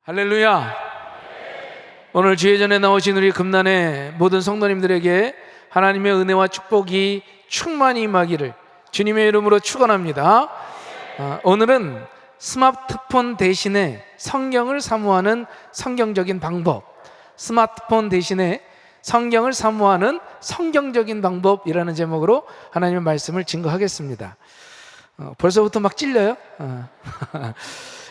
할렐루야. 오늘 주의 전에 나오신 우리 금난의 모든 성도님들에게 하나님의 은혜와 축복이 충만히 임하기를 주님의 이름으로 축원합니다. 오늘은 스마트폰 대신에 성경을 사모하는 성경적인 방법, 스마트폰 대신에 성경을 사모하는 성경적인 방법이라는 제목으로 하나님의 말씀을 증거하겠습니다. 벌써부터 막 찔려요?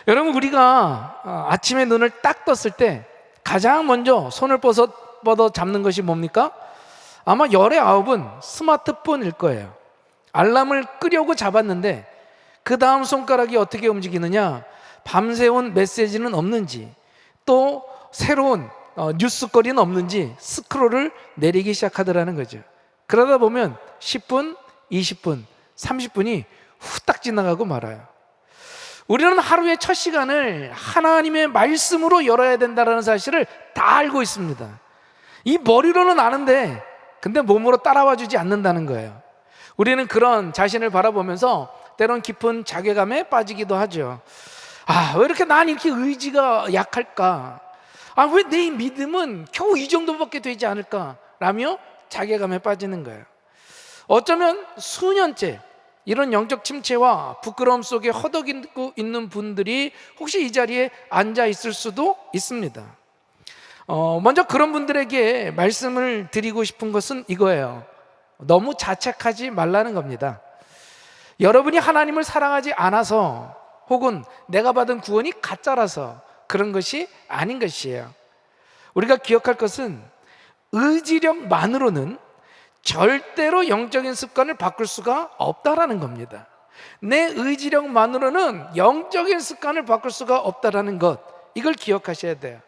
여러분, 우리가 아침에 눈을 딱 떴을 때 가장 먼저 손을 뻗어 잡는 것이 뭡니까? 아마 열의 아홉은 스마트폰일 거예요. 알람을 끄려고 잡았는데 그 다음 손가락이 어떻게 움직이느냐, 밤새운 메시지는 없는지, 또 새로운 뉴스거리는 없는지 스크롤을 내리기 시작하더라는 거죠. 그러다 보면 10분, 20분, 30분이 후딱 지나가고 말아요. 우리는 하루의 첫 시간을 하나님의 말씀으로 열어야 된다는 사실을 다 알고 있습니다. 이 머리로는 아는데 근데 몸으로 따라와 주지 않는다는 거예요. 우리는 그런 자신을 바라보면서 때론 깊은 자괴감에 빠지기도 하죠. 왜 이렇게 난 이렇게 의지가 약할까? 왜 내 믿음은 겨우 이 정도밖에 되지 않을까? 라며 자괴감에 빠지는 거예요. 어쩌면 수년째 이런 영적 침체와 부끄러움 속에 허덕이고 있는 분들이 혹시 이 자리에 앉아 있을 수도 있습니다. 먼저 그런 분들에게 말씀을 드리고 싶은 것은 이거예요. 너무 자책하지 말라는 겁니다. 여러분이 하나님을 사랑하지 않아서 혹은 내가 받은 구원이 가짜라서 그런 것이 아닌 것이에요. 우리가 기억할 것은 의지력만으로는 절대로 영적인 습관을 바꿀 수가 없다라는 겁니다. 내 의지력만으로는 영적인 습관을 바꿀 수가 없다라는 것, 이걸 기억하셔야 돼요.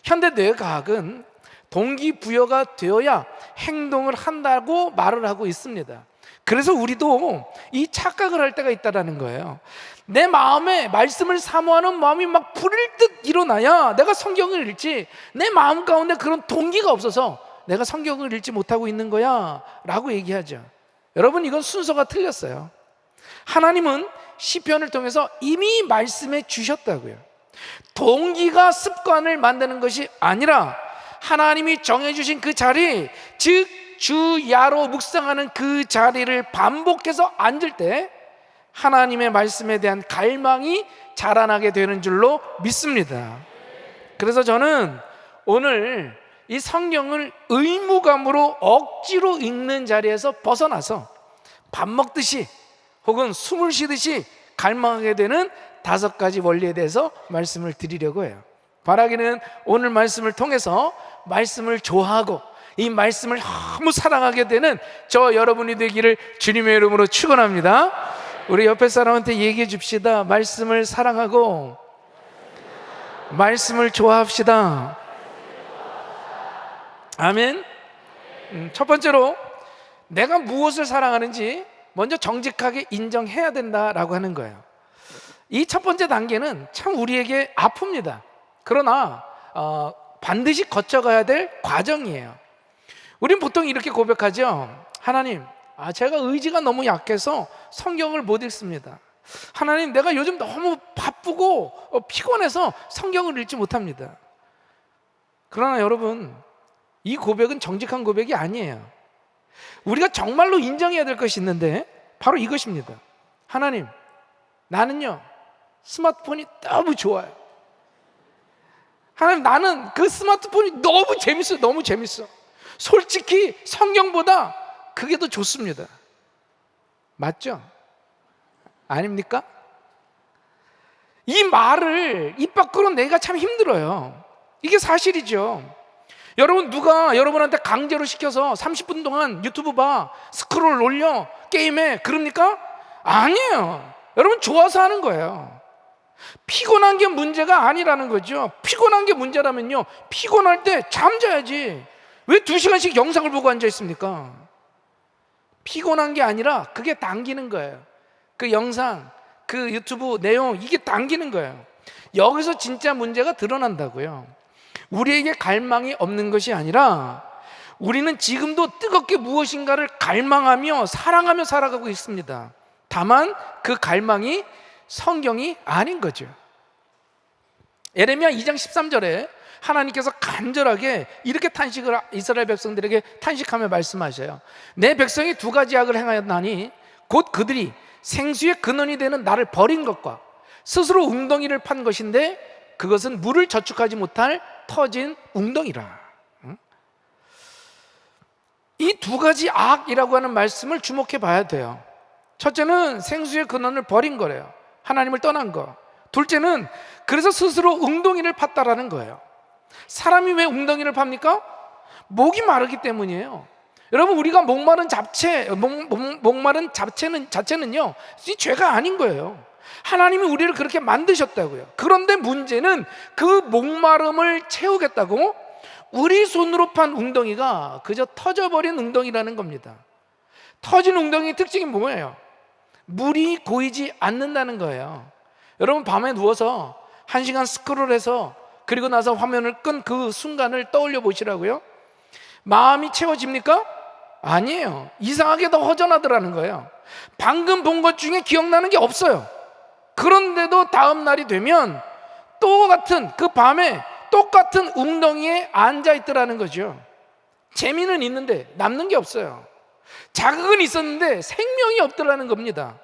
현대 뇌과학은 동기부여가 되어야 행동을 한다고 말을 하고 있습니다. 그래서 우리도 이 착각을 할 때가 있다는 거예요. 내 마음에 말씀을 사모하는 마음이 막 불일 듯 일어나야 내가 성경을 읽지, 내 마음 가운데 그런 동기가 없어서 내가 성경을 읽지 못하고 있는 거야 라고 얘기하죠. 여러분, 이건 순서가 틀렸어요. 하나님은 시편을 통해서 이미 말씀해 주셨다고요. 동기가 습관을 만드는 것이 아니라 하나님이 정해주신 그 자리, 즉 주야로 묵상하는 그 자리를 반복해서 앉을 때 하나님의 말씀에 대한 갈망이 자라나게 되는 줄로 믿습니다. 그래서 저는 오늘 이 성경을 의무감으로 억지로 읽는 자리에서 벗어나서 밥 먹듯이 혹은 숨을 쉬듯이 갈망하게 되는 5가지 원리에 대해서 말씀을 드리려고 해요. 바라기는 오늘 말씀을 통해서 말씀을 좋아하고 이 말씀을 너무 사랑하게 되는 저 여러분이 되기를 주님의 이름으로 축원합니다. 우리 옆에 사람한테 얘기해 줍시다. 말씀을 사랑하고 말씀을 좋아합시다. 아멘. 첫 번째로 내가 무엇을 사랑하는지 먼저 정직하게 인정해야 된다라고 하는 거예요. 이 첫 번째 단계는 참 우리에게 아픕니다. 그러나 반드시 거쳐가야 될 과정이에요. 우린 보통 이렇게 고백하죠. 하나님, 제가 의지가 너무 약해서 성경을 못 읽습니다. 하나님, 내가 요즘 너무 바쁘고 피곤해서 성경을 읽지 못합니다. 그러나 여러분, 이 고백은 정직한 고백이 아니에요. 우리가 정말로 인정해야 될 것이 있는데 바로 이것입니다. 하나님, 나는요 스마트폰이 너무 좋아요. 하나님, 나는 그 스마트폰이 너무 재밌어요. 너무 재밌어. 솔직히 성경보다 그게 더 좋습니다. 맞죠? 아닙니까? 이 말을 입 밖으로 내가 참 힘들어요. 이게 사실이죠. 여러분, 누가 여러분한테 강제로 시켜서 30분 동안 유튜브 봐, 스크롤 올려, 게임해, 그럽니까? 아니에요. 여러분, 좋아서 하는 거예요. 피곤한 게 문제가 아니라는 거죠. 피곤한 게 문제라면요, 피곤할 때 잠자야지. 왜 2시간씩 영상을 보고 앉아 있습니까? 피곤한 게 아니라 그게 당기는 거예요. 그 영상, 그 유튜브 내용, 이게 당기는 거예요. 여기서 진짜 문제가 드러난다고요. 우리에게 갈망이 없는 것이 아니라 우리는 지금도 뜨겁게 무엇인가를 갈망하며 사랑하며 살아가고 있습니다. 다만 그 갈망이 성경이 아닌 거죠. 에레미야 2장 13절에 하나님께서 간절하게 이렇게 탄식을 이스라엘 백성들에게 탄식하며 말씀하셔요. 내 백성이 두 가지 악을 행하였나니 곧 그들이 생수의 근원이 되는 나를 버린 것과 스스로 웅덩이를 판 것인데 그것은 물을 저축하지 못할 터진 웅덩이라. 이 두 가지 악이라고 하는 말씀을 주목해 봐야 돼요. 첫째는 생수의 근원을 버린 거래요. 하나님을 떠난 거. 둘째는 그래서 스스로 웅덩이를 팠다라는 거예요. 사람이 왜 웅덩이를 팝니까? 목이 마르기 때문이에요. 여러분, 우리가 목마른 자체는요 이 죄가 아닌 거예요. 하나님이 우리를 그렇게 만드셨다고요. 그런데 문제는 그 목마름을 채우겠다고 우리 손으로 판 웅덩이가 그저 터져버린 웅덩이라는 겁니다. 터진 웅덩이의 특징이 뭐예요? 물이 고이지 않는다는 거예요. 여러분, 밤에 누워서 1시간 스크롤해서 그리고 나서 화면을 끈 그 순간을 떠올려 보시라고요. 마음이 채워집니까? 아니에요. 이상하게 더 허전하더라는 거예요. 방금 본 것 중에 기억나는 게 없어요. 그런데도 다음 날이 되면 똑같은 그 밤에 똑같은 웅덩이에 앉아 있더라는 거죠. 재미는 있는데 남는 게 없어요. 자극은 있었는데 생명이 없더라는 겁니다.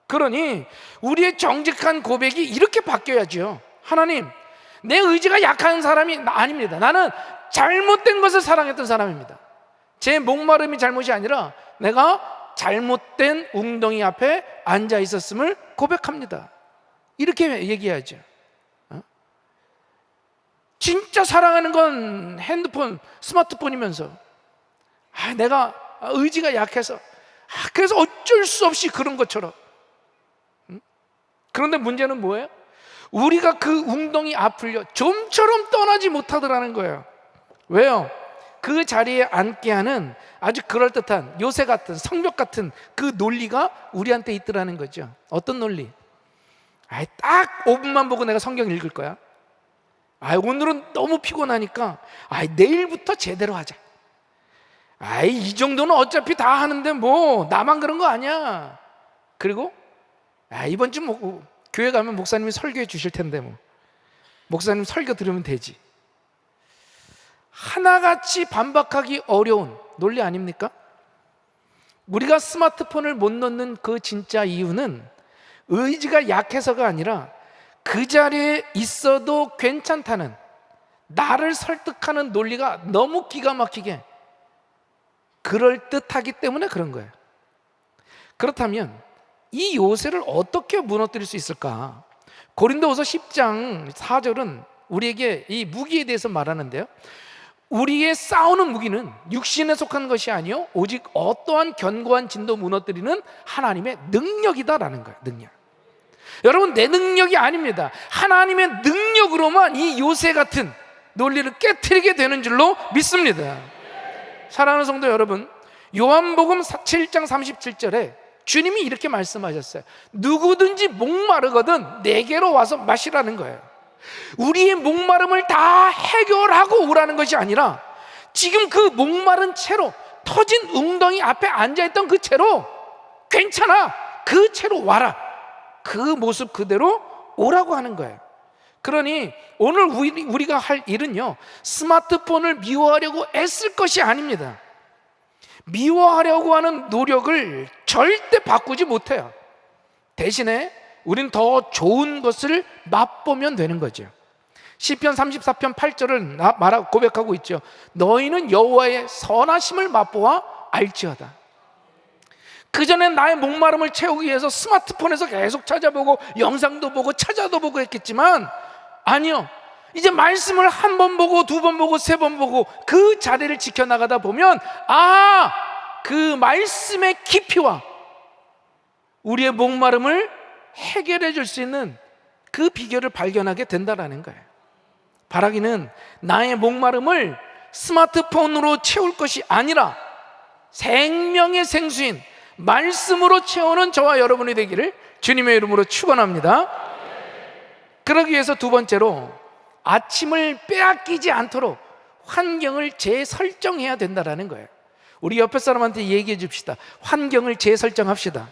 그러니 우리의 정직한 고백이 이렇게 바뀌어야죠. 하나님, 내 의지가 약한 사람이 아닙니다. 나는 잘못된 것을 사랑했던 사람입니다. 제 목마름이 잘못이 아니라 내가 잘못된 웅덩이 앞에 앉아 있었음을 고백합니다. 이렇게 얘기해야죠. 진짜 사랑하는 건 핸드폰, 스마트폰이면서 내가 의지가 약해서 그래서 어쩔 수 없이 그런 것처럼. 그런데 문제는 뭐예요? 우리가 그 웅덩이 앞을요 좀처럼 떠나지 못하더라는 거예요. 왜요? 그 자리에 앉게 하는 아주 그럴듯한 요새 같은 성벽 같은 그 논리가 우리한테 있더라는 거죠. 어떤 논리? 딱 5분만 보고 내가 성경 읽을 거야. 오늘은 너무 피곤하니까 내일부터 제대로 하자. 이 정도는 어차피 다 하는데 뭐 나만 그런 거 아니야. 그리고 이번 주 교회 가면 목사님이 설교해 주실 텐데 뭐 목사님 설교 들으면 되지. 하나같이 반박하기 어려운 논리 아닙니까? 우리가 스마트폰을 못 넣는 그 진짜 이유는 의지가 약해서가 아니라 그 자리에 있어도 괜찮다는 나를 설득하는 논리가 너무 기가 막히게 그럴듯하기 때문에 그런 거예요. 그렇다면 이 요새를 어떻게 무너뜨릴 수 있을까? 고린도후서 10장 4절은 우리에게 이 무기에 대해서 말하는데요, 우리의 싸우는 무기는 육신에 속한 것이 아니요 오직 어떠한 견고한 진도 무너뜨리는 하나님의 능력이다라는 거예요. 능력. 여러분, 내 능력이 아닙니다. 하나님의 능력으로만 이 요새 같은 논리를 깨트리게 되는 줄로 믿습니다. 사랑하는 성도 여러분, 요한복음 7장 37절에 주님이 이렇게 말씀하셨어요. 누구든지 목마르거든 내게로 와서 마시라는 거예요. 우리의 목마름을 다 해결하고 오라는 것이 아니라 지금 그 목마른 채로 터진 웅덩이 앞에 앉아있던 그 채로 괜찮아, 그 채로 와라. 그 모습 그대로 오라고 하는 거예요. 그러니 오늘 우리가 할 일은요, 스마트폰을 미워하려고 애쓸 것이 아닙니다. 미워하려고 하는 노력을 절대 바꾸지 못해요. 대신에 우린 더 좋은 것을 맛보면 되는 거죠. 시편 34편 8절을 고백하고 있죠. 너희는 여호와의 선하심을 맛보아 알지어다. 그전엔 나의 목마름을 채우기 위해서 스마트폰에서 계속 찾아보고 영상도 보고 찾아도 보고 했겠지만 아니요, 이제 말씀을 한 번 보고 두 번 보고 세 번 보고 그 자리를 지켜나가다 보면 그 말씀의 깊이와 우리의 목마름을 해결해 줄 수 있는 그 비결을 발견하게 된다는 거예요. 바라기는 나의 목마름을 스마트폰으로 채울 것이 아니라 생명의 생수인 말씀으로 채우는 저와 여러분이 되기를 주님의 이름으로 축원합니다. 그러기 위해서 두 번째로 아침을 빼앗기지 않도록 환경을 재설정해야 된다는 거예요. 우리 옆에 사람한테 얘기해 줍시다. 환경을 재설정합시다.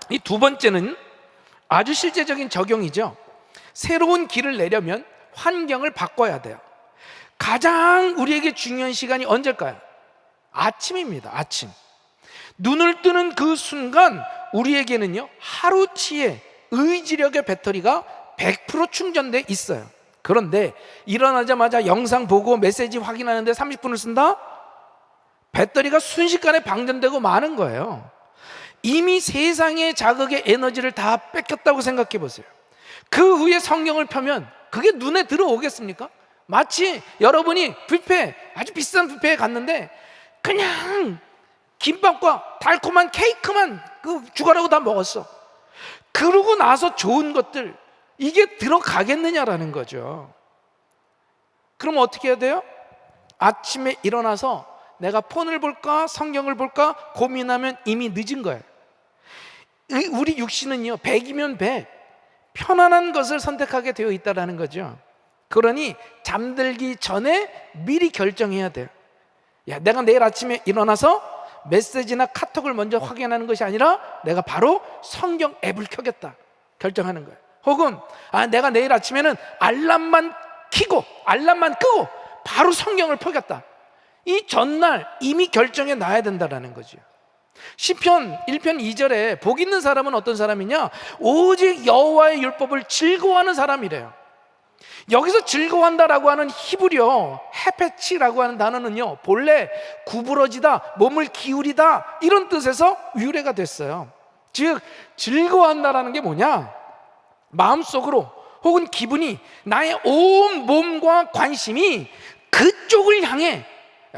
이 두 번째는 아주 실제적인 적용이죠. 새로운 길을 내려면 환경을 바꿔야 돼요. 가장 우리에게 중요한 시간이 언제일까요? 아침입니다. 아침. 눈을 뜨는 그 순간 우리에게는요, 하루치의 의지력의 배터리가 100% 충전돼 있어요. 그런데 일어나자마자 영상 보고 메시지 확인하는데 30분을 쓴다? 배터리가 순식간에 방전되고 마는 거예요. 이미 세상의 자극의 에너지를 다 뺏겼다고 생각해 보세요. 그 후에 성경을 펴면 그게 눈에 들어오겠습니까? 마치 여러분이 뷔페, 아주 비싼 뷔페에 갔는데 그냥 김밥과 달콤한 케이크만 주가라고 다 먹었어. 그러고 나서 좋은 것들, 이게 들어가겠느냐라는 거죠. 그럼 어떻게 해야 돼요? 아침에 일어나서 내가 폰을 볼까 성경을 볼까 고민하면 이미 늦은 거예요. 우리 육신은요, 100이면 100, 편안한 것을 선택하게 되어 있다는 거죠. 그러니 잠들기 전에 미리 결정해야 돼요. 야, 내가 내일 아침에 일어나서 메시지나 카톡을 먼저 확인하는 것이 아니라 내가 바로 성경 앱을 켜겠다 결정하는 거예요. 혹은 내가 내일 아침에는 알람만 끄고 바로 성경을 펴겠다. 이 전날 이미 결정해 놔야 된다는 거죠. 시편 1편 2절에 복 있는 사람은 어떤 사람이냐? 오직 여호와의 율법을 즐거워하는 사람이래요. 여기서 즐거워한다라고 하는 히브리어 헤페치라고 하는 단어는요, 본래 구부러지다, 몸을 기울이다 이런 뜻에서 유래가 됐어요. 즉 즐거워한다라는 게 뭐냐? 마음속으로 혹은 기분이, 나의 온 몸과 관심이 그쪽을 향해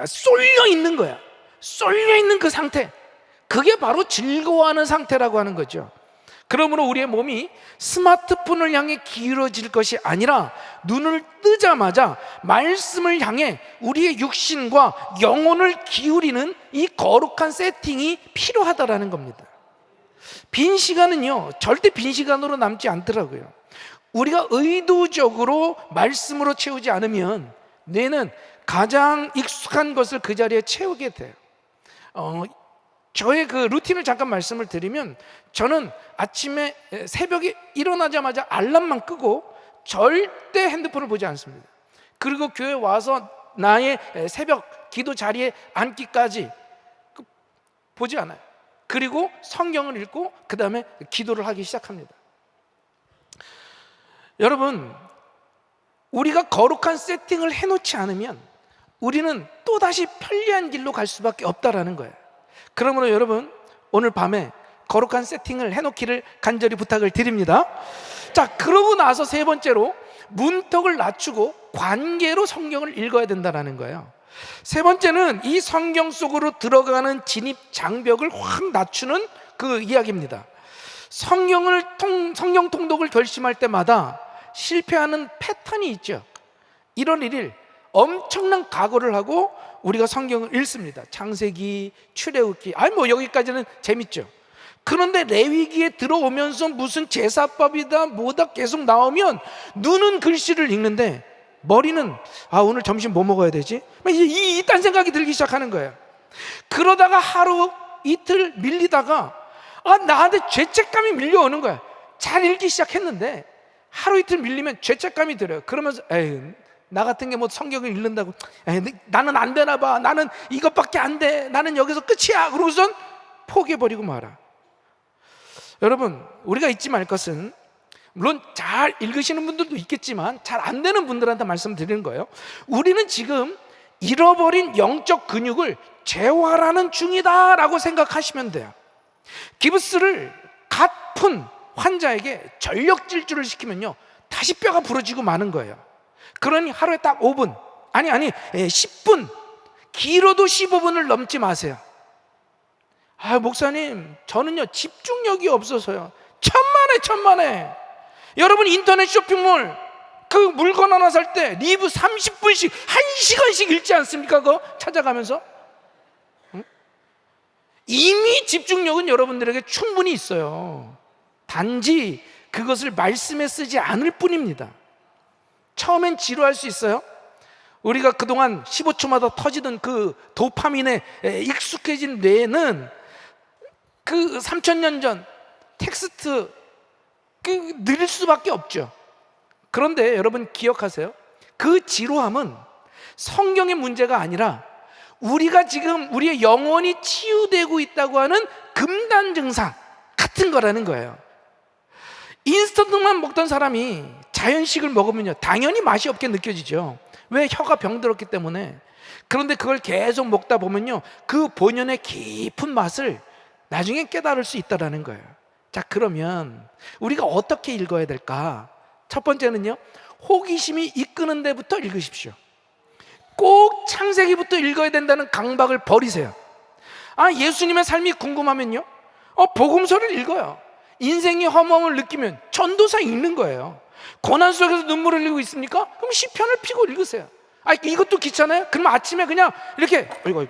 쏠려 있는 거야. 쏠려 있는 그 상태, 그게 바로 즐거워하는 상태라고 하는 거죠. 그러므로 우리의 몸이 스마트폰을 향해 기울어질 것이 아니라 눈을 뜨자마자 말씀을 향해 우리의 육신과 영혼을 기울이는 이 거룩한 세팅이 필요하다라는 겁니다. 빈 시간은요, 절대 빈 시간으로 남지 않더라고요. 우리가 의도적으로 말씀으로 채우지 않으면 뇌는 가장 익숙한 것을 그 자리에 채우게 돼요. 저의 그 루틴을 잠깐 말씀을 드리면, 저는 아침에 새벽에 일어나자마자 알람만 끄고 절대 핸드폰을 보지 않습니다. 그리고 교회 와서 나의 새벽 기도 자리에 앉기까지 보지 않아요. 그리고 성경을 읽고 그 다음에 기도를 하기 시작합니다. 여러분, 우리가 거룩한 세팅을 해놓지 않으면 우리는 또다시 편리한 길로 갈 수밖에 없다라는 거예요. 그러므로 여러분, 오늘 밤에 거룩한 세팅을 해놓기를 간절히 부탁을 드립니다. 자, 그러고 나서 세 번째로 문턱을 낮추고 관계로 성경을 읽어야 된다는 거예요. 세 번째는 이 성경 속으로 들어가는 진입 장벽을 확 낮추는 그 이야기입니다. 성경 통독을 결심할 때마다 실패하는 패턴이 있죠. 1월 1일 엄청난 각오를 하고 우리가 성경을 읽습니다. 창세기, 출애굽기, 여기까지는 재밌죠. 그런데 레위기에 들어오면서 무슨 제사법이다 뭐다 계속 나오면 눈은 글씨를 읽는데 머리는 오늘 점심 뭐 먹어야 되지? 이딴 생각이 들기 시작하는 거예요. 그러다가 하루 이틀 밀리다가 나한테 죄책감이 밀려오는 거야. 잘 읽기 시작했는데 하루 이틀 밀리면 죄책감이 들어요. 그러면서 나 같은 게 뭐 성경을 읽는다고, 나는 안 되나 봐, 나는 이것밖에 안 돼, 나는 여기서 끝이야, 그러고선 포기해버리고 말아. 여러분, 우리가 잊지 말 것은, 물론 잘 읽으시는 분들도 있겠지만 잘 안 되는 분들한테 말씀드리는 거예요. 우리는 지금 잃어버린 영적 근육을 재활하는 중이다라고 생각하시면 돼요. 기부스를 갓 푼 환자에게 전력 질주를 시키면요, 다시 뼈가 부러지고 마는 거예요. 그러니 하루에 딱 5분, 10분, 길어도 15분을 넘지 마세요. 목사님, 저는요 집중력이 없어서요. 천만에. 여러분, 인터넷 쇼핑몰 그 물건 하나 살 때 리뷰 30분씩 1시간씩 읽지 않습니까? 그거 찾아가면서. 이미 집중력은 여러분들에게 충분히 있어요. 단지 그것을 말씀에 쓰지 않을 뿐입니다. 처음엔 지루할 수 있어요. 우리가 그동안 15초마다 터지던 그 도파민에 익숙해진 뇌는 그 3000년 전 텍스트 느릴 수밖에 없죠. 그런데 여러분 기억하세요. 그 지루함은 성경의 문제가 아니라 우리가 지금 우리의 영혼이 치유되고 있다고 하는 금단 증상 같은 거라는 거예요. 인스턴트만 먹던 사람이 자연식을 먹으면요, 당연히 맛이 없게 느껴지죠. 왜? 혀가 병들었기 때문에. 그런데 그걸 계속 먹다 보면요, 그 본연의 깊은 맛을 나중에 깨달을 수 있다는 거예요. 자, 그러면 우리가 어떻게 읽어야 될까? 첫 번째는요, 호기심이 이끄는 데부터 읽으십시오. 꼭 창세기부터 읽어야 된다는 강박을 버리세요. 예수님의 삶이 궁금하면요, 복음서를 읽어요. 인생의 허무함을 느끼면 전도서 읽는 거예요. 고난 속에서 눈물을 흘리고 있습니까? 그럼 시편을 펴고 읽으세요. 이것도 귀찮아요? 그럼 아침에 그냥 이렇게 이거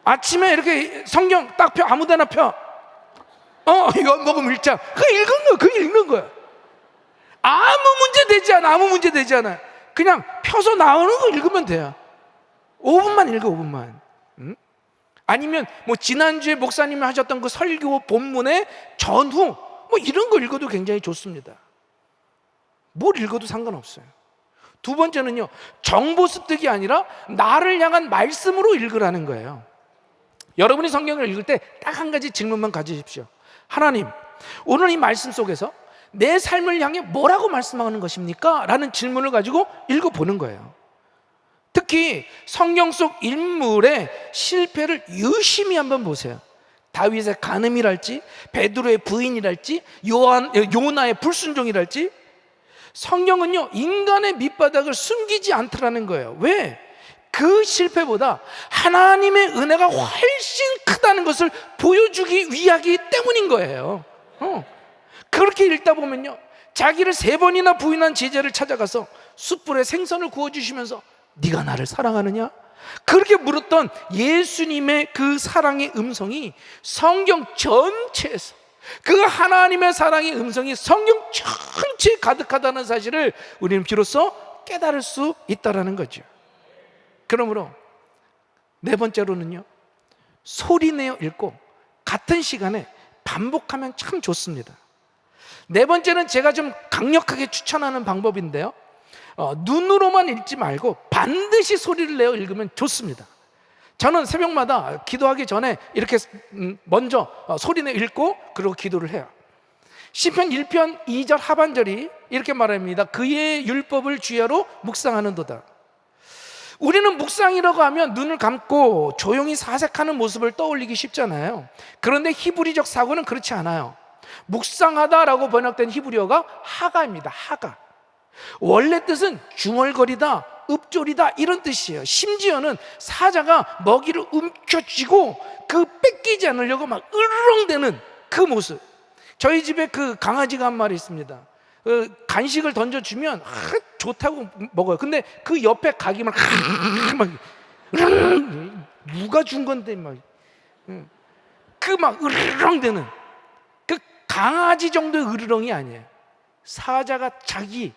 아침에 이렇게 성경 딱 펴, 아무데나 펴. 이거 먹으면 읽자. 그거 읽는 거야. 아무 문제 되지 않아. 그냥 펴서 나오는 거 읽으면 돼요. 5분만 읽어, 5분만. 아니면 지난주에 목사님이 하셨던 그 설교 본문의 전후 이런 거 읽어도 굉장히 좋습니다. 뭘 읽어도 상관없어요. 두 번째는요, 정보 습득이 아니라 나를 향한 말씀으로 읽으라는 거예요. 여러분이 성경을 읽을 때 딱 한 가지 질문만 가지십시오. 하나님, 오늘 이 말씀 속에서 내 삶을 향해 뭐라고 말씀하는 것입니까? 라는 질문을 가지고 읽어보는 거예요. 특히 성경 속 인물의 실패를 유심히 한번 보세요. 다윗의 간음이랄지, 베드로의 부인이랄지, 요나의 불순종이랄지, 성경은요, 인간의 밑바닥을 숨기지 않더라는 거예요. 왜? 그 실패보다 하나님의 은혜가 훨씬 크다는 것을 보여주기 위하기 때문인 거예요. 그렇게 읽다 보면요, 자기를 3번이나 부인한 제자를 찾아가서 숯불에 생선을 구워주시면서 네가 나를 사랑하느냐? 그렇게 물었던 예수님의 그 사랑의 음성이 성경 전체에서, 그 하나님의 사랑의 음성이 성경 전체에 가득하다는 사실을 우리는 비로소 깨달을 수 있다는 거죠. 그러므로 네 번째로는요, 소리내어 읽고 같은 시간에 반복하면 참 좋습니다. 네 번째는 제가 좀 강력하게 추천하는 방법인데요, 눈으로만 읽지 말고 반드시 소리를 내어 읽으면 좋습니다. 저는 새벽마다 기도하기 전에 이렇게 먼저 소리내어 읽고 그리고 기도를 해요. 시편 1편 2절 하반절이 이렇게 말합니다. 그의 율법을 주야로 묵상하는도다. 우리는 묵상이라고 하면 눈을 감고 조용히 사색하는 모습을 떠올리기 쉽잖아요. 그런데 히브리적 사고는 그렇지 않아요. 묵상하다라고 번역된 히브리어가 하가입니다. 하가. 원래 뜻은 중얼거리다, 읊조리다 이런 뜻이에요. 심지어는 사자가 먹이를 움켜쥐고 그 뺏기지 않으려고 막 으르렁대는 그 모습. 저희 집에 그 강아지가 한 마리 있습니다. 간식을 던져주면 좋다고 먹어요. 근데 그 옆에 각이 막 누가 준 건데 막 으르렁대는 그 강아지 정도의 으르렁이 아니에요. 사자가 자기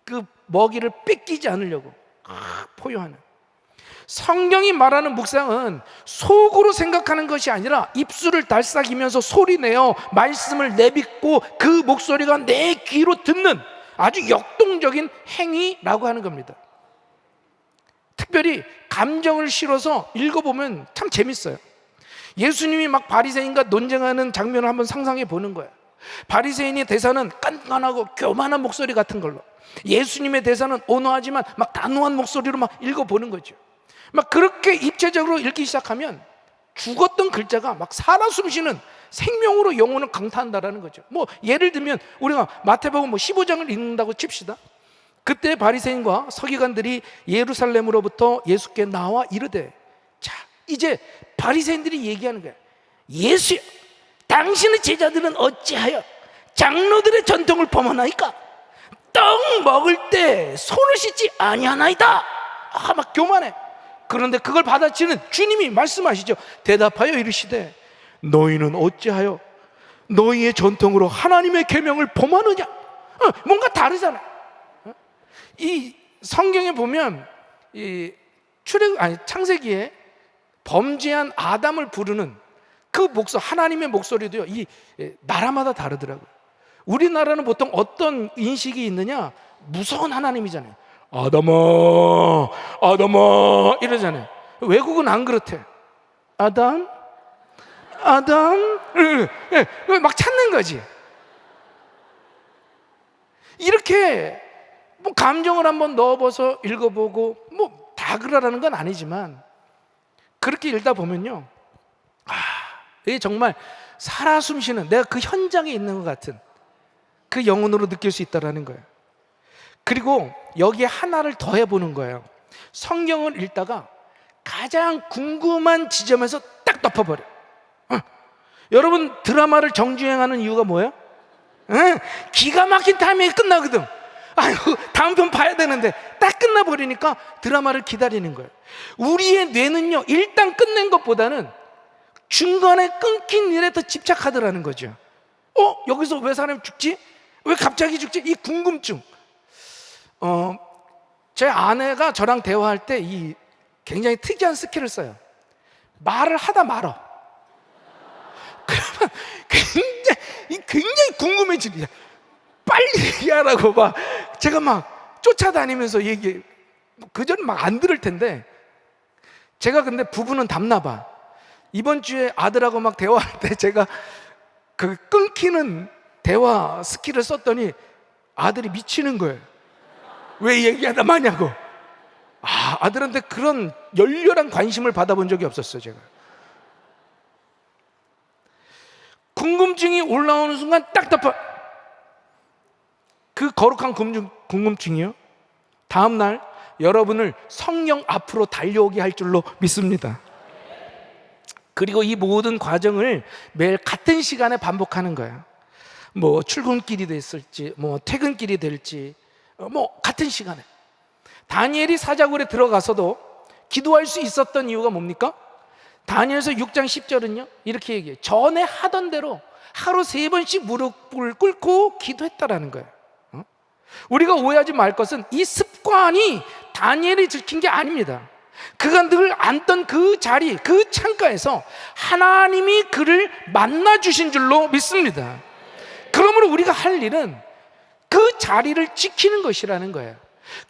그 먹이를 뺏기지 않으려고 포효하는. 성경이 말하는 묵상은 속으로 생각하는 것이 아니라 입술을 달싹이면서 소리내어 말씀을 내뱉고 그 목소리가 내 귀로 듣는 아주 역동적인 행위라고 하는 겁니다. 특별히 감정을 실어서 읽어보면 참 재밌어요. 예수님이 막 바리새인과 논쟁하는 장면을 한번 상상해 보는 거예요. 바리새인의 대사는 깐깐하고 교만한 목소리 같은 걸로, 예수님의 대사는 온화하지만 막 단호한 목소리로 막 읽어보는 거죠. 막 그렇게 입체적으로 읽기 시작하면 죽었던 글자가 막 살아 숨쉬는 생명으로 영혼을 강타한다라는 거죠. 예를 들면 우리가 마태복음 15장을 읽는다고 칩시다. 그때 바리새인과 서기관들이 예루살렘으로부터 예수께 나와 이르되, 자, 이제 바리새인들이 얘기하는 거야. 예수야, 당신의 제자들은 어찌하여 장로들의 전통을 범하나이까? 떡 먹을 때 손을 씻지 아니하나이다. 막 교만해. 그런데 그걸 받아치는 주님이 말씀하시죠. 대답하여 이르시되, 너희는 어찌하여 너희의 전통으로 하나님의 계명을 범하느냐? 뭔가 다르잖아. 이 성경에 보면 이 창세기에 범죄한 아담을 부르는 그 목소리, 하나님의 목소리도요, 이 나라마다 다르더라고요. 우리나라는 보통 어떤 인식이 있느냐? 무서운 하나님이잖아요. 아담아, 아담아 이러잖아요. 외국은 안 그렇대. 아담, 아담, 막 찾는 거지. 이렇게 뭐 감정을 한번 넣어봐서 읽어보고 뭐 다 그러라는 건 아니지만 그렇게 읽다 보면요, 이게 정말 살아 숨쉬는, 내가 그 현장에 있는 것 같은 그 영혼으로 느낄 수 있다는 거예요. 그리고 여기에 하나를 더 해보는 거예요. 성경을 읽다가 가장 궁금한 지점에서 딱 덮어버려. 여러분, 드라마를 정주행하는 이유가 뭐예요? 기가 막힌 타이밍에 끝나거든. 아유, 다음 편 봐야 되는데 딱 끝나버리니까 드라마를 기다리는 거예요. 우리의 뇌는요, 일단 끝낸 것보다는 중간에 끊긴 일에 더 집착하더라는 거죠. 여기서 왜 사람이 죽지? 왜 갑자기 죽지? 이 궁금증. 제 아내가 저랑 대화할 때 이 굉장히 특이한 스킬을 써요. 말을 하다 말어. 그러면 굉장히 궁금해지냐. 빨리 얘기하라고 막 제가 막 쫓아다니면서 얘기해. 그전엔 막 안 들을 텐데, 제가 근데 부부는 답나 봐. 이번 주에 아들하고 막 대화할 때 제가 그 끊기는 대화 스킬을 썼더니 아들이 미치는 거예요. 왜 얘기하다 마냐고. 아들한테 그런 열렬한 관심을 받아본 적이 없었어요, 제가. 궁금증이 올라오는 순간 딱 덮어. 그 거룩한 궁금증이요, 다음날 여러분을 성령 앞으로 달려오게 할 줄로 믿습니다. 그리고 이 모든 과정을 매일 같은 시간에 반복하는 거예요. 뭐 출근길이 됐을지, 뭐 퇴근길이 될지, 뭐 같은 시간에. 다니엘이 사자굴에 들어가서도 기도할 수 있었던 이유가 뭡니까? 다니엘서 6장 10절은요 이렇게 얘기해요. 전에 하던 대로 하루 3번씩 무릎을 꿇고 기도했다라는 거예요. 우리가 오해하지 말 것은 이 습관이 다니엘이 들킨 게 아닙니다. 그가 늘 앉던 그 자리, 그 창가에서 하나님이 그를 만나 주신 줄로 믿습니다. 그러므로 우리가 할 일은 그 자리를 지키는 것이라는 거예요.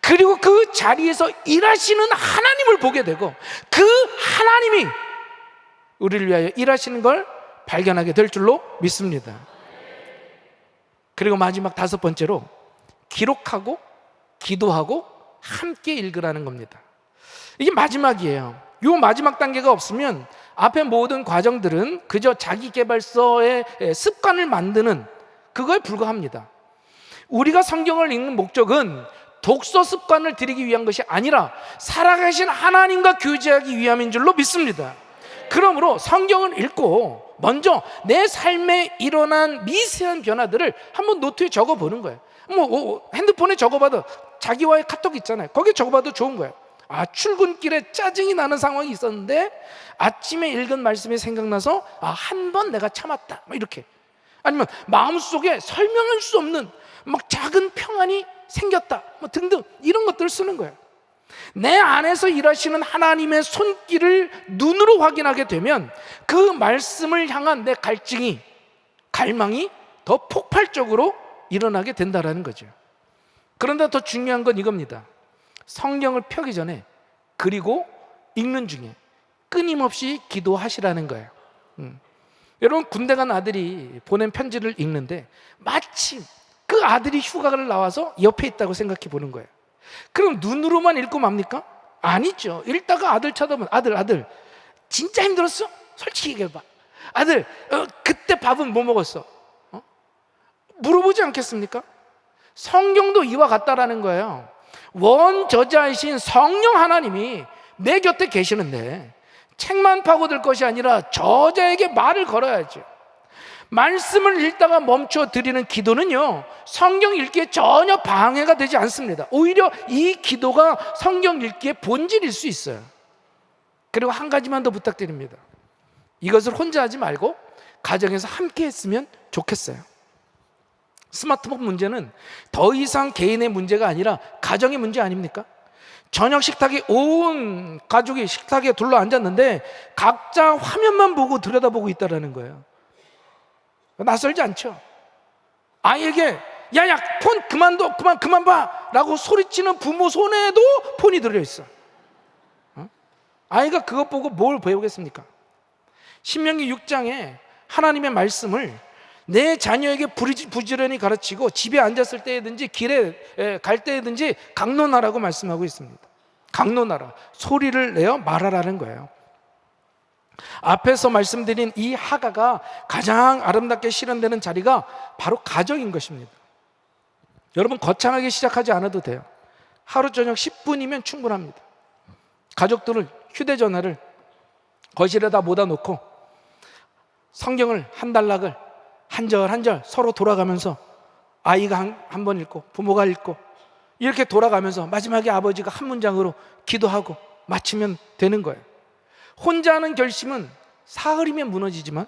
그리고 그 자리에서 일하시는 하나님을 보게 되고, 그 하나님이 우리를 위하여 일하시는 걸 발견하게 될 줄로 믿습니다. 그리고 마지막 5번째로, 기록하고 기도하고 함께 읽으라는 겁니다. 이게 마지막이에요. 이 마지막 단계가 없으면 앞에 모든 과정들은 그저 자기계발서의 습관을 만드는 그거에 불과합니다. 우리가 성경을 읽는 목적은 독서 습관을 들이기 위한 것이 아니라 살아계신 하나님과 교제하기 위함인 줄로 믿습니다. 그러므로 성경을 읽고 먼저 내 삶에 일어난 미세한 변화들을 한번 노트에 적어보는 거예요. 뭐 핸드폰에 적어봐도, 자기와의 카톡 있잖아요, 거기에 적어봐도 좋은 거예요. 출근길에 짜증이 나는 상황이 있었는데 아침에 읽은 말씀이 생각나서 한 번 내가 참았다, 뭐 이렇게. 아니면 마음속에 설명할 수 없는 막 작은 평안이 생겼다, 뭐 등등, 이런 것들을 쓰는 거예요. 내 안에서 일하시는 하나님의 손길을 눈으로 확인하게 되면 그 말씀을 향한 내 갈망이 더 폭발적으로 일어나게 된다는 거죠. 그런데 더 중요한 건 이겁니다. 성경을 펴기 전에, 그리고 읽는 중에 끊임없이 기도하시라는 거예요. 여러분, 군대 간 아들이 보낸 편지를 읽는데 마침 그 아들이 휴가를 나와서 옆에 있다고 생각해 보는 거예요. 그럼 눈으로만 읽고 맙니까? 아니죠. 읽다가 아들 쳐다보면, 아들 진짜 힘들었어? 솔직히 얘기해봐. 아들, 그때 밥은 뭐 먹었어? 물어보지 않겠습니까? 성경도 이와 같다라는 거예요. 원저자이신 성령 하나님이 내 곁에 계시는데 책만 파고들 것이 아니라 저자에게 말을 걸어야죠. 말씀을 읽다가 멈춰 드리는 기도는요, 성경 읽기에 전혀 방해가 되지 않습니다. 오히려 이 기도가 성경 읽기의 본질일 수 있어요. 그리고 한 가지만 더 부탁드립니다. 이것을 혼자 하지 말고 가정에서 함께 했으면 좋겠어요. 스마트폰 문제는 더 이상 개인의 문제가 아니라 가정의 문제 아닙니까? 저녁 식탁에 온 가족이 식탁에 둘러 앉았는데 각자 화면만 보고 들여다보고 있다는 거예요. 낯설지 않죠? 아이에게 야야 폰 그만둬 그만 봐 라고 소리치는 부모 손에도 폰이 들어있어. 아이가 그것 보고 뭘 배우겠습니까? 신명기 6장에 하나님의 말씀을 내 자녀에게 부지런히 가르치고 집에 앉았을 때든지 길에 갈 때든지 강론하라고 말씀하고 있습니다. 강론하라, 소리를 내어 말하라는 거예요. 앞에서 말씀드린 이 하가가 가장 아름답게 실현되는 자리가 바로 가정인 것입니다. 여러분, 거창하게 시작하지 않아도 돼요. 하루 저녁 10분이면 충분합니다. 가족들을 휴대전화를 거실에다 모다 놓고 성경을 한 단락을 한 절 한 절 서로 돌아가면서 아이가 한 번 읽고 부모가 읽고 이렇게 돌아가면서 마지막에 아버지가 한 문장으로 기도하고 마치면 되는 거예요. 혼자 하는 결심은 사흘이면 무너지지만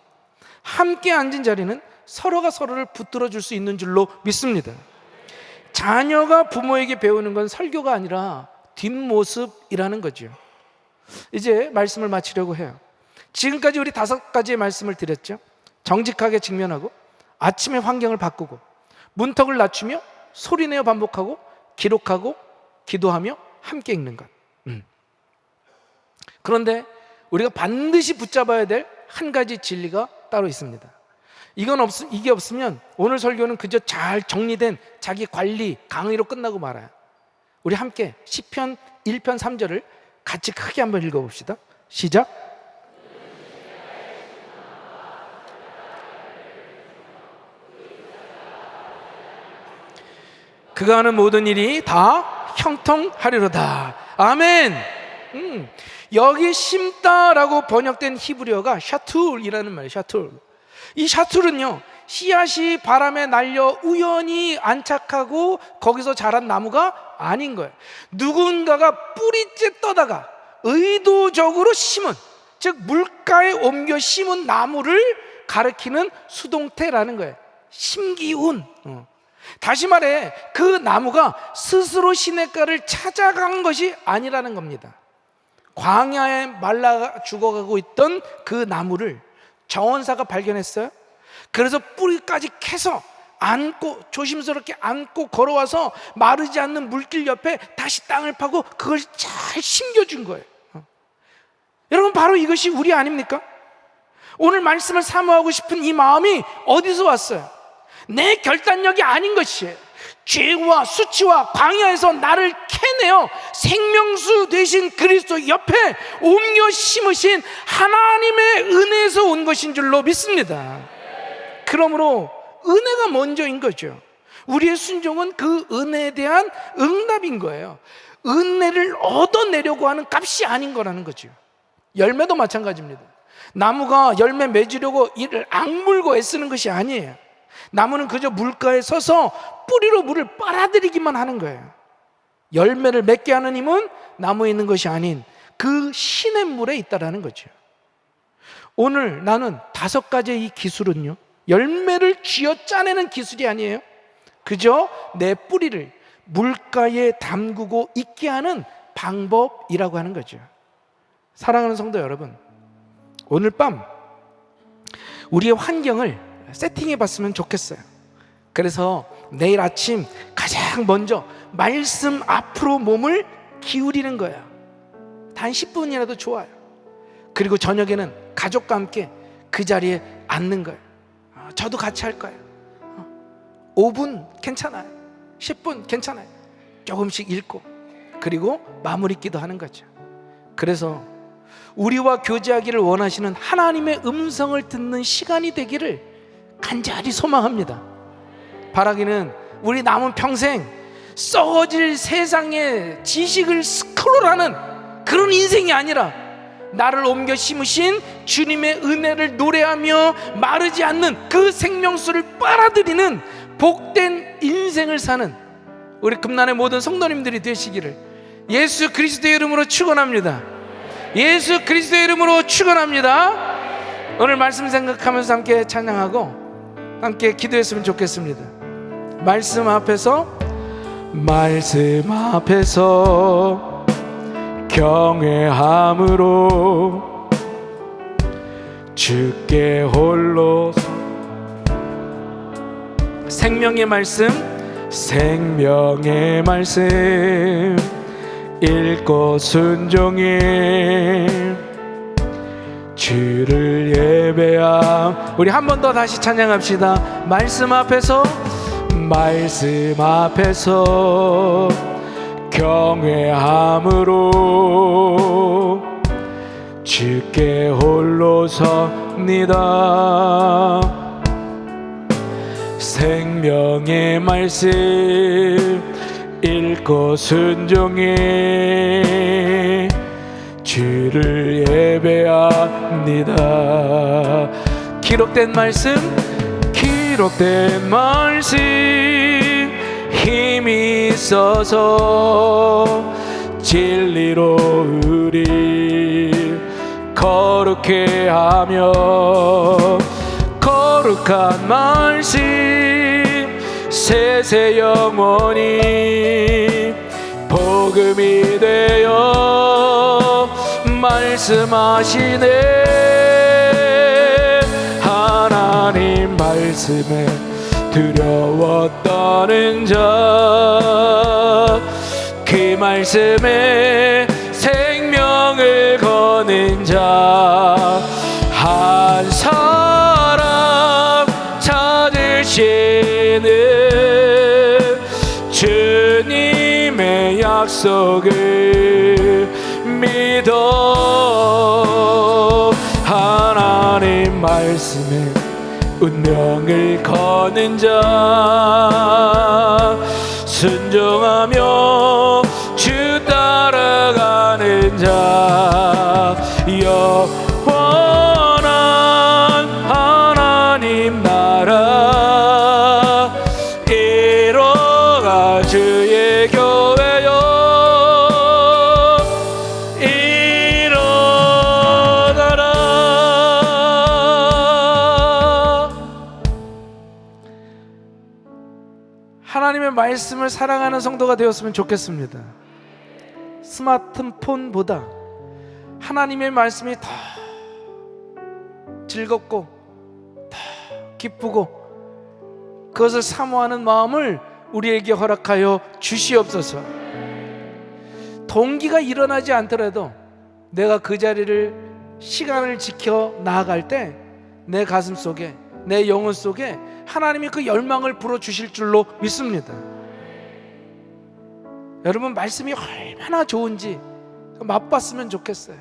함께 앉은 자리는 서로가 서로를 붙들어 줄 수 있는 줄로 믿습니다. 자녀가 부모에게 배우는 건 설교가 아니라 뒷모습이라는 거죠. 이제 말씀을 마치려고 해요. 지금까지 우리 5가지의 말씀을 드렸죠. 정직하게 직면하고, 아침에 환경을 바꾸고, 문턱을 낮추며, 소리내어 반복하고, 기록하고, 기도하며 함께 읽는 것. 그런데 우리가 반드시 붙잡아야 될 한 가지 진리가 따로 있습니다. 이게 없으면 오늘 설교는 그저 잘 정리된 자기 관리 강의로 끝나고 말아요. 우리 함께 시편 1편 3절을 같이 크게 한번 읽어봅시다. 시작. 그가 하는 모든 일이 다 형통하리로다. 아멘. 여기 심다라고 번역된 히브리어가 샤툴이라는 말이에요. 샤툴. 이 샤툴은요, 씨앗이 바람에 날려 우연히 안착하고 거기서 자란 나무가 아닌 거예요. 누군가가 뿌리째 떠다가 의도적으로 심은, 즉 물가에 옮겨 심은 나무를 가리키는 수동태라는 거예요. 심기운. 다시 말해, 그 나무가 스스로 시냇가를 찾아간 것이 아니라는 겁니다. 광야에 말라 죽어가고 있던 그 나무를 정원사가 발견했어요. 그래서 뿌리까지 캐서 안고, 조심스럽게 안고 걸어와서 마르지 않는 물길 옆에 다시 땅을 파고 그걸 잘 심겨준 거예요. 여러분, 바로 이것이 우리 아닙니까? 오늘 말씀을 사모하고 싶은 이 마음이 어디서 왔어요? 내 결단력이 아닌 것이에요. 죄와 수치와 광야에서 나를 캐내어 생명수 되신 그리스도 옆에 옮겨 심으신 하나님의 은혜에서 온 것인 줄로 믿습니다. 그러므로 은혜가 먼저인 거죠. 우리의 순종은 그 은혜에 대한 응답인 거예요. 은혜를 얻어내려고 하는 값이 아닌 거라는 거죠. 열매도 마찬가지입니다. 나무가 열매 맺으려고 이를 악물고 애쓰는 것이 아니에요. 나무는 그저 물가에 서서 뿌리로 물을 빨아들이기만 하는 거예요. 열매를 맺게 하는 힘은 나무에 있는 것이 아닌 그 시냇물에 있다라는 거죠. 오늘 나는 5가지의 이 기술은요, 열매를 쥐어 짜내는 기술이 아니에요. 그저 내 뿌리를 물가에 담그고 있게 하는 방법이라고 하는 거죠. 사랑하는 성도 여러분, 오늘 밤 우리의 환경을 세팅해 봤으면 좋겠어요. 그래서 내일 아침 가장 먼저 말씀 앞으로 몸을 기울이는 거예요. 단 10분이라도 좋아요. 그리고 저녁에는 가족과 함께 그 자리에 앉는 거예요. 저도 같이 할 거예요. 5분 괜찮아요. 10분 괜찮아요. 조금씩 읽고 그리고 마무리 기도하는 거죠. 그래서 우리와 교제하기를 원하시는 하나님의 음성을 듣는 시간이 되기를 간절히 소망합니다. 바라기는 우리 남은 평생 썩어질 세상의 지식을 스크롤하는 그런 인생이 아니라 나를 옮겨 심으신 주님의 은혜를 노래하며 마르지 않는 그 생명수를 빨아들이는 복된 인생을 사는 우리 금난의 모든 성도님들이 되시기를 예수 그리스도의 이름으로 축원합니다. 예수 그리스도의 이름으로 축원합니다. 오늘 말씀 생각하면서 함께 찬양하고 함께 기도했으면 좋겠습니다. 말씀 앞에서 경외함으로 주께 홀로 생명의 말씀, 생명의 말씀 읽고 순종해 주를 예배함. 우리 한 번 더 다시 찬양합시다. 말씀 앞에서 경외함으로 주께 홀로 섭니다. 생명의 말씀 읽고 순종해 주를 예배합니다. 기록된 말씀 힘이 있어서 진리로 우리 거룩해 하며 거룩한 말씀 세세 영원히 복음이 되어 말씀하시네. 하나님 말씀에 두려워 떠는 자, 그 말씀에 생명을 거는 자 한 사람 찾으시는 주님의 약속을 믿어 하나님 말씀에 운명을 거는 자 순종하며 주 따라가는 자 영원한 하나님 나라 이뤄가 주의 교회여 일어나라. 하나님의 말씀을 사랑하는 성도가 되었으면 좋겠습니다. 스마트폰보다 하나님의 말씀이 더 즐겁고 더 기쁘고 그것을 사모하는 마음을 우리에게 허락하여 주시옵소서. 동기가 일어나지 않더라도 내가 그 자리를 시간을 지켜 나아갈 때 내 가슴 속에 내 영혼 속에 하나님이 그 열망을 불어주실 줄로 믿습니다. 여러분 말씀이 얼마나 좋은지 맛봤으면 좋겠어요.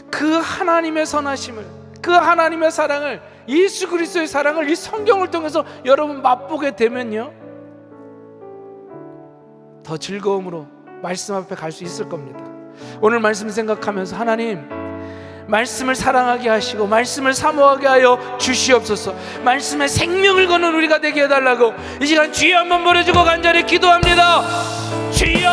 그 하나님의 선하심을, 그 하나님의 사랑을, 예수 그리스도의 사랑을 이 성경을 통해서 여러분 맛보게 되면요 더 즐거움으로 말씀 앞에 갈 수 있을 겁니다. 오늘 말씀 생각하면서 하나님 말씀을 사랑하게 하시고 말씀을 사모하게 하여 주시옵소서. 말씀에 생명을 거는 우리가 되게 해달라고 이 시간 주여 한번 부르짖고 간절히 기도합니다. 주여